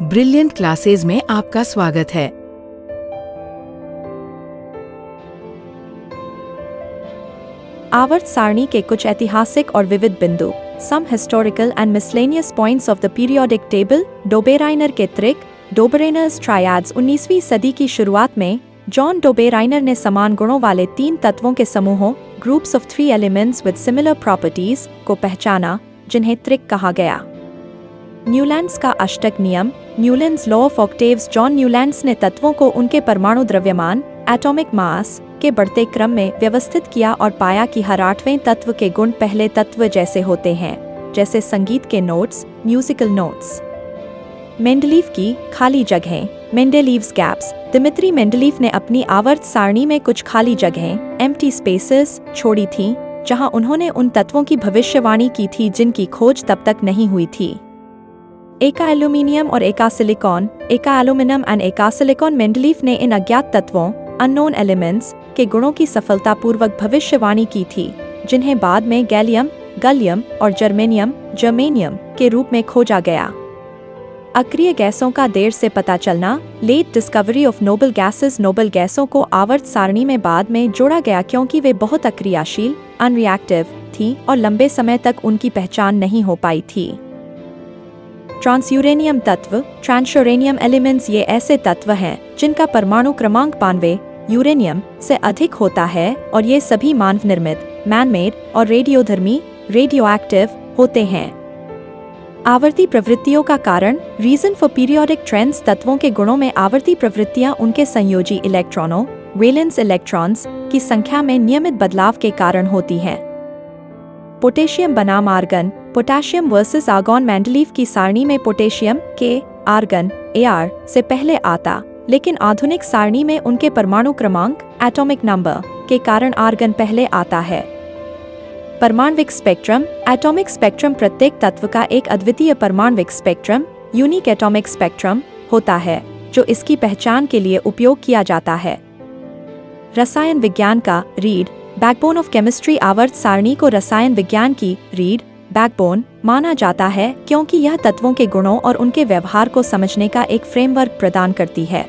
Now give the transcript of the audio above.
Brilliant classes में आपका स्वागत है। आवर्त सारणी के कुछ ऐतिहासिक और विविध बिंदु। Some historical and miscellaneous points of the periodic table. Dobereiner के त्रिक, डोबेरेनर्स ट्रायड्स। 19वीं सदी की शुरुआत में जॉन डोबेराइनर ने समान गुणों वाले 3 तत्वों के समूहों, groups of 3 elements with similar properties, को पहचाना, जिन्हें त्रिक कहा गया। न्यूलैंड्स का अष्टक नियम, Newlands law of octaves. John Newlands ने तत्वों को उनके परमाणु द्रव्यमान, एटॉमिक मास, के बढ़ते क्रम में व्यवस्थित किया और पाया कि हर 8वें तत्व के गुण पहले तत्व जैसे होते हैं, जैसे संगीत के नोट्स, म्यूजिकल नोट्स। मेंडलीव की खाली जगहें, मेंडेलीव्स गैप्स। दिमित्री मेंडलीव ने अपनी आवर्त सारणी में कुछ खाली जगहें, एम्प्टी स्पेसेस, छोड़ी थीं, जहां उन्होंने उन तत्वों की भविष्यवाणी की थी जिनकी खोज तब तक नहीं हुई थी। एका एल्यूमिनियम और एका सिलिकॉन, एका एल्यूमिनियम एंड एका सिलिकॉन। मेंडलीव ने इन अज्ञात तत्वों, अननोन एलिमेंट्स, के गुणों की सफलतापूर्वक भविष्यवाणी की थी, जिन्हें बाद में गैलियम, गलियम और जर्मेनियम के रूप में खोजा गया। अक्रिय गैसों का देर से पता चलना, late discovery of noble gases. Noble गैसों को आवर्त सारणी में बाद में जोड़ा गया क्योंकि वे बहुत अक्रियाशील, अनरिएक्टिव थीं और लंबे समय तक उनकी पहचान नहीं हो पाई थी। ट्रांसयूरेनियम तत्व, ट्रांसयूरेनियम एलिमेंट्स। ये ऐसे तत्व हैं जिनका परमाणु क्रमांक 92 यूरेनियम से अधिक होता है और ये सभी मानव निर्मित, मैनमेड और रेडियोधर्मी, रेडियोएक्टिव होते हैं। आवर्ती प्रवृत्तियों का कारण, रीजन फॉर पीरियोडिक ट्रेंड्स। तत्वों के गुणों में आवर्ती प्रवृत्तियां उनके संयोजी इलेक्ट्रॉनों, वैलेंस इलेक्ट्रॉन्स, की संख्या में नियमित बदलाव के कारण होती हैं। पोटेशियम बनाम argon, potassium versus argon. Mendeleev की सारणी में पोटेशियम के, आर्गन Ar से पहले आता, लेकिन आधुनिक सारणी में उनके परमाणु क्रमांक, एटॉमिक नंबर, के कारण आर्गन पहले आता है। परमाण्विक स्पेक्ट्रम, एटॉमिक स्पेक्ट्रम प्रत्येक तत्व का एक अद्वितीय परमाण्विक स्पेक्ट्रम, यूनिक एटॉमिक स्पेक्ट्रम, होता है, जो इसकी पहचान के लिए उपयोग किया जाता है। रसायन विज्ञान का रीड, बैकबोन ऑफ केमिस्ट्री। आवर्त सारणी को रसायन विज्ञान की रीड, बैकबोन माना जाता है क्योंकि यह तत्वों के गुणों और उनके व्यवहार को समझने का एक फ्रेमवर्क प्रदान करती है।